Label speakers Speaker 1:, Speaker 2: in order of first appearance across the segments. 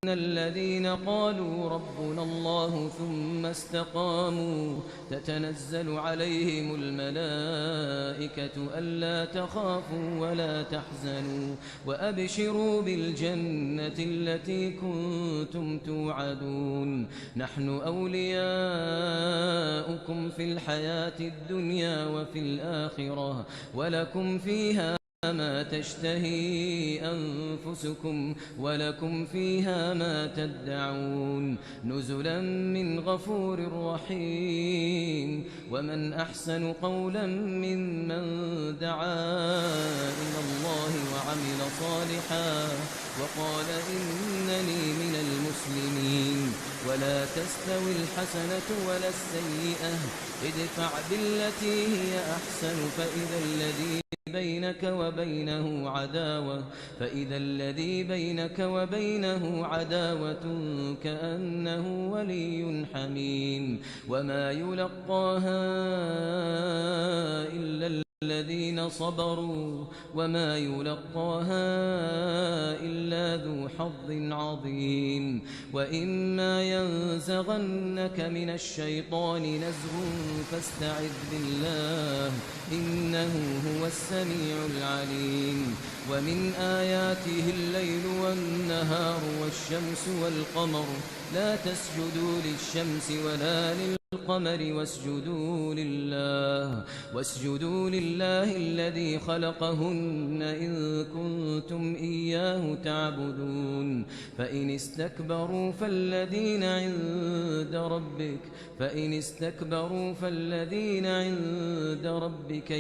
Speaker 1: الذين قالوا ربنا الله ثم استقاموا تتنزل عليهم الملائكة ألا تخافوا ولا تحزنوا وأبشروا بالجنة التي كنتم توعدون نحن أولياؤكم في الحياة الدنيا وفي الآخرة ولكم فيها ما تشتهي أنفسكم ولكم فيها ما تدعون نزلا من غفور رحيم ومن أحسن قولا ممن دعا إلى الله وعمل صالحا وقال إنني من المسلمين ولا تستوي الحسنة ولا السيئة ادفع بالتي هي أحسن فإذا الذي بينك وبينه عداوة كأنه ولي حميم وما يلقاها إلا الذين صبروا وما يلقاها إلا ذو حظ عظيم وإما ينزغنك من الشيطان نزغ فاستعذ بالله إنه هو السميع العليم ومن آياته الليل والنهار والشمس والقمر لا تسجدوا للشمس ولا للقمر واسجدوا لله الذي خلقهن إن كنتم إياه تعبدون فإن استكبروا فالذين عند ربك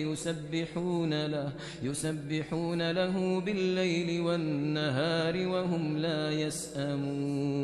Speaker 1: يسبحون له بالليل والنهار وهم لا يسأمون